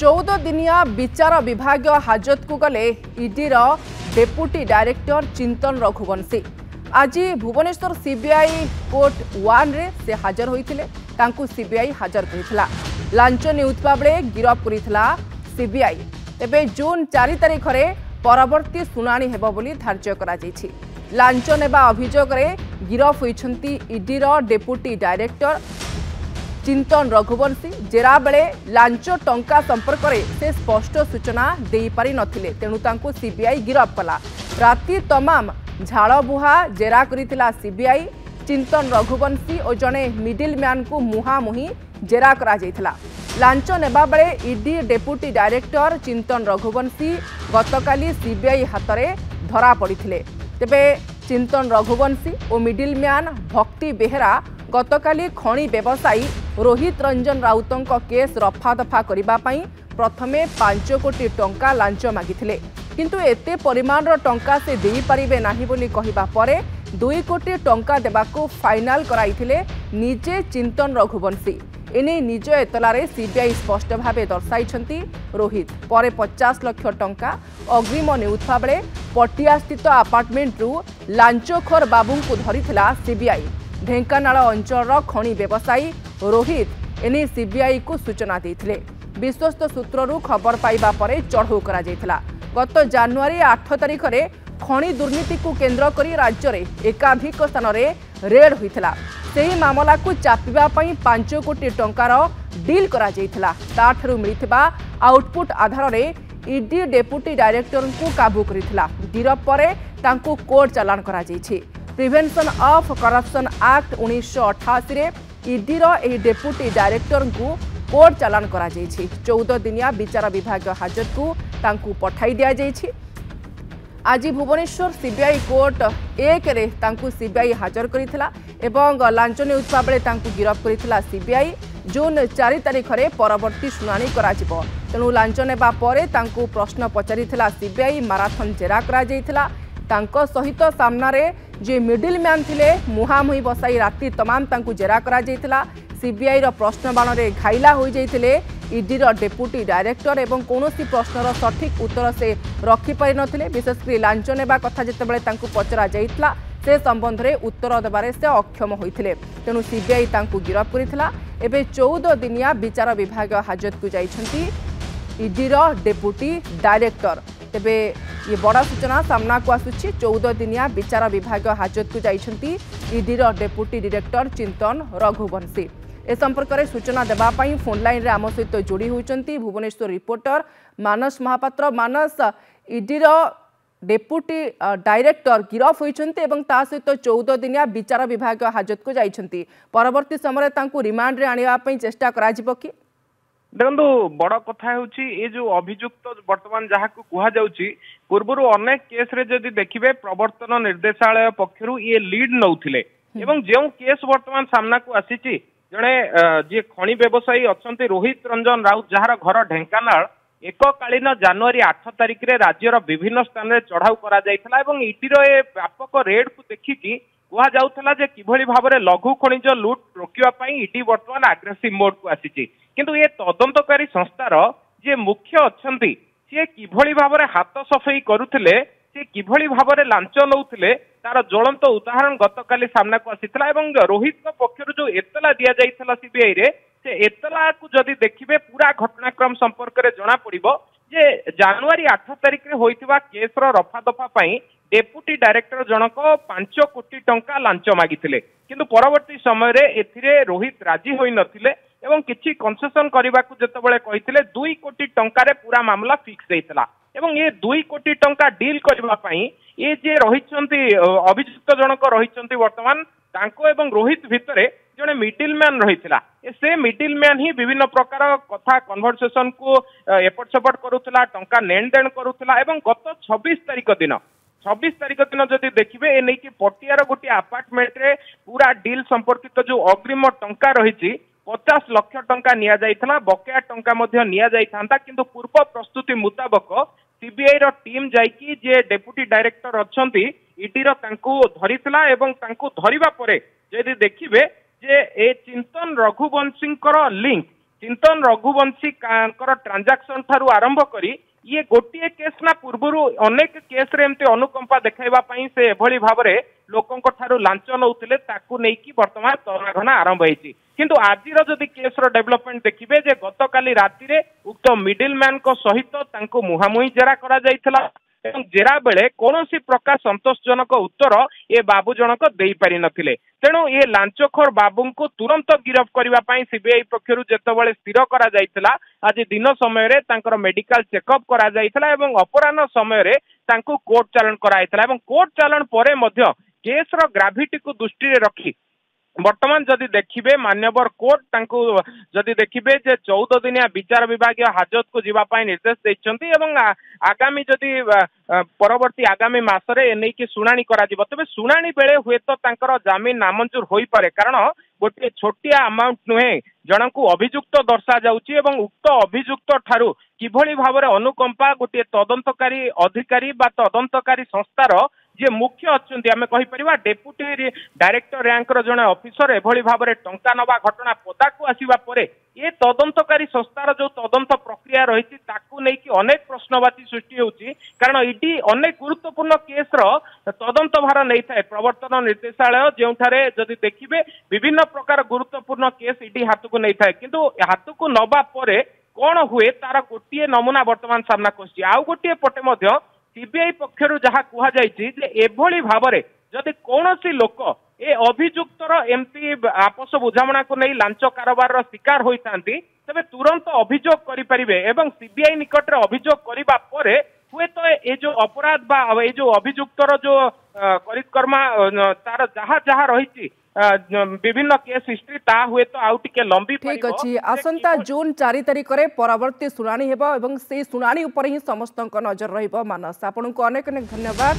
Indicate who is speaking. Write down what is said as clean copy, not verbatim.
Speaker 1: 14 दिनिया विचार विभाग हाजत को गले ईडीर डेपुटी डायरेक्टर चिंतन रघुवंशी। आज भुवनेश्वर सीबीआई कोर्ट 1 रे से हाजर होइथिले। तांकु सीबीआई हाजर करिथिला। लांच नेउतबा बेले गिरफ करिथिला सीबीआई। तेबे जून 4 तारिख रे परवर्ती सुनानी हेबो बोली धार्य करा जायछि। लांच नेबा अभियोग रे गिरफ होइछंती ईडीर डेपुटी डायरेक्टर चिंतन रघुवंशी। जेरा बेले लांच टंका संपर्क में से स्पष्ट सूचना दे पारि नथिले, तेणु तांको सीबीआई गिरफ कला। राति तमाम झाड़बुहा जेरा करिथिला सीबीआई। चिंतन रघुवंशी और जड़े मिडिल मैन को मुहांमुही जेरा करा जायथिला। लांच नेबा बेले ईडी डेपुटी डायरेक्टर चिंतन रघुवंशी गतकाली सीबीआई हाथ में धरा पड़िथिले। तेबे चिंतन रघुवंशी और मिडिल मैन भक्ति बेहेरा गतकाली खणी व्यवसायी रोहित रंजन राउतों केस रफा दफा करने प्रथमे 5 कोटी टंका लांच मागिथिले, किंतु एते परिमाणर टंका से देई परिबे नाही बोली कहिबा परे 2 कोटी टंका देबाको फाइनाल कराइथिले निजे चिंतन रघुवंशी। एने निज एतलारे सीबीआई स्पष्ट भावे दर्शाइछंती रोहित परे 50 लाख टंका अग्रिम नेउथबा बेले पटिया स्थित अपार्टमेंट रु लांचखोर बाबू को धरिथिला सीबीआई। ढेंकानाल अंचल खणी व्यवसायी रोहित एने सीबीआई को सूचना देथिले। विश्वस्त सूत्ररू खबर पाइबा परे चढ़ऊ करा जायथिला। गत जनवरी 8 तारिख रे खणी दुर्नीति को केंद्र करी राज्य रे एकाधिक स्थान रे रेड होइथिला। सेही मामला को चापिबा पई 5 कोटी टंकार डील करा जायथिला। ताठरू मिलिथिबा आउटपुट आधार रे ईडी डेपुटी डायरेक्टर को काबू करिथिला। गिरफ परे तांको कोर्ट चालान करा जायछि। प्रिवेंशन ऑफ करप्शन एक्ट 1988 रे ईडीर एही डेपुटी डायरेक्टर को कोर्ट चालान करा जायछि। 14 दिनिया विचार विभाग हाजत को तांकु पठाई दिया जायछि। आज भुवनेश्वर सीबीआई कोर्ट 1 रे तांकु सीबीआई हाजर करिथिला एवं लांच नेउथबा बेले तांकु गिरफ करिथिला सीबीआई। जून 4 तारिख रे परवर्ती सुनानी करा जिवो, तेणु लांच नेबा परे तांकु प्रश्न पचारिथिला सीबीआई। माराथन जेरा करा जायथिला। तांको सहित सामना रे जे मिडिल मैन थिले मुहांमुही बसाई राति तमाम तांकु जेरा करा जायथिला। सीबीआई रो प्रश्न बाण रे घाइला होई जायथिले ईडी रो डेपुटी डायरेक्टर एवं कोनोसी प्रश्नर सठिक उत्तर से रखि पारि नथिले। विशेषकर लांच नेबा कथा जेतेबेले तांकु पचरा जायथिला से संबंध रे उत्तर देबारे से अक्षम होइथिले, तेणु सीबीआई तांकु गिरफ करिथिला। एबे 14 दिनिया विचार विभाग हाजत को जाइछंती ईडी रो डेपुटी डायरेक्टर। तेबे ये बड़ा सूचना सामना को आसुछि। 14 दिनिया विचार विभाग हाजत को जाइछंती ईडी रो डेपुटी डायरेक्टर चिंतन रघुवंशी। ए संपर्क में सूचना देबा पई फोन लाइन रे आम सहित जोड़ी होइछंती भुवनेश्वर रिपोर्टर मानस महापात्र। मानस, ईडी रो डेपुटी डायरेक्टर गिरफ होइछंती एवं ता सहित 14 दिनिया विचार विभाग हाजत को जाइछंती। परवर्ती समय तांकु रिमांड रे आनिबा पई चेष्टा करा जिवो कि?
Speaker 2: देखो बड़ कथा ये जो अभियुक्त वर्तमान जहाँ को कह जाउची पूर्व अनेक केस रे जदि देखिबे प्रवर्तन निर्देशालय पक्षरु ये लीड नौथिले एवं जो केस वर्तमान सामना को आसीची जड़े जे खणी व्यवसायी अच्छा रोहित रंजन राउत जार घर ढेंकानाल एककालीन जनवरी 8 तारिख रे राज्यर विभिन्न स्थान में चढ़ाऊ करा जायथिला एवं ईडीर ए व्यापक रेड को देखिकी कह जाउथला जे किभली भाबरे लघु खनिज लूट रोकिबा पई ईडी वर्तमान अग्रेसिव मोड को आसीची। किंतु ये तदंतकारी संस्थार जे मुख्य अच्छी सी किभली भाबरे हाथ सफेई करुथिले, सी किभली भाबरे लांच नौथिले तार ज्वलंत उदाहरण गतकाली सामना को आसीथिला एवं रोहित पक्षरु जो एतला दिया जाइथिला सीबीआई रे से एतला को जदि देखिबे पूरा घटनाक्रम संपर्क रे जणा पड़िबो जे जनवरी 8 तारिख रे होइथिबा केसर रफा दफा पई डेपुटी डायरेक्टर जनक 5 कोटी टंका लांच मागिथिले, किंतु परवर्ती समय रे एथिरे रोहित राजी होई नथिले एवं किछि कंसेशन करबा को जतबेले कहिथिले 2 कोटी टंका रे पूरा मामला फिक्स हेइतला एवं ये 2 कोटी टंका डील करबा पई ये जे रहिछंती अभियुक्त जनक रहिछंती वर्तमान तांको एवं रोहित भितरे जने मिडिल मैन रहिथिला। से मिडिल मैन ही विभिन्न प्रकार कथा कन्वर्सेशन को एपट सेपट करूथला, टंका लेन देन करूथला एवं गत 26 तारिख दिन जदि देखिबे ए नै कि पटियार गोटे अपार्टमेंट रे पूरा डील संपर्कित जो अग्रिम टंका रहिछि 50 लाख टंका निया जाइथला। बकेया टंका मध्य निया जाइथांता, किंतु पूर्व प्रस्तुति मुताबक सीबीआई रो टीम जाइकी जे डेपुटी डायरेक्टर अछंती ईडी रो तांको धरिथला एवं तांको धरिबा परे जदि देखिबे जे ए चिंतन रघुवंशींकर लिंक चिंतन रघुवंशी ट्रांजाक्शन ठारू आरंभ करी ये गोटे केस ना पूर्वर अनेक केस रे एमती अनुकंपा देखा से एभली भाव में लोकों ठारू लांच नौतिले ताकू नहीं वर्तमान तनाघना आरंभ होती किंतु आज जदि केस डेवलपमेंट देखिए जे गतकाली राति रे उक्त मिडिल मैन को सहित तांको मुहामुही जेरा करा जायथिला एवं जेरा बेले कौन प्रकार संतोषजनक उत्तर ये बाबू जनक दे पारि नथिले तेणु ये लांचखोर बाबू को तुरंत गिरफ करने सीबीआई पक्षर जितेबाला स्थिर करा जायथिला आज दिन समय रे तांकर मेडिकल चेकअप करा जायथिला एवं अपराह्न समय रे तांको कोर्ट चालान करायथिला एवं कोर्ट चालान परे मध्य केस रो ग्राविटी को दृष्टि रे रखी वर्तमान जदि देखिए मान्यवर कोर्ट तांको जदि देखिए जे 14 दिनिया विचार विभाग हाजत को जीवाई निर्देश देइछंती एवं आगामी जदि परवर्ती आगामी मासरे एने की शुणाणी करा जिवो तबे शुणाणी बेले हुए तो तांकर जमीन नामंजूर होई पारे कारण गोटे छोटिया अमाउंट नुहे जनकू अभियुक्त दर्शा जाउची एवं उक्त अभियुक्त ठारू किभली भाव अनुकंपा गोटे तदंतकारी अधिकारी बा तदंतकारी संस्थार जे मुख्य अच्छी आम कहीपर डेपुटी डायरेक्टर रैंक जड़े ऑफिसर एभली भाव में टंका नवा घटना पदा को आसवा परे ये तदंतकारी संस्थार जो तदंत प्रक्रिया रही अनेक प्रश्नवाची सृष्टि होती कारण इडी अनेक गुरुत्वपूर्ण केस तदंत भार नहीं था प्रवर्तन निर्देशालय जो जदि देखिए विभिन्न प्रकार गुरुत्वपूर्ण केस इडी हाथ को नहीं था किंतु हाथ को नवा परे कौन हुए तार गोटे नमूना वर्तमान सामना कर आउ गोटे पटे सीबीआई पक्षर जहाँ कहली भाव में जदि कौन लोक ए अभियुक्तर एमती आपस बुझामणा को नहीं लांच कारोबार शिकार होता तेज तुरंत अभियोग करें एवं सीबीआई निकट में अभियोग करने पर हुए तो ये जो अपराध बा ये जो अभियुक्तर जो करितकर्मा तार जहाँ जहाँ रही विभिन्न केस हिस्ट्री ता हुए तो आउ टिके लंबी
Speaker 1: ठीक अछि आसंता जून 4 तारिख रे परवर्ती शुणाणी हेबो एवं से शुणाणी ऊपर ही समस्त नजर रहिबो मानस आपन को अनेक अनेक धन्यवाद।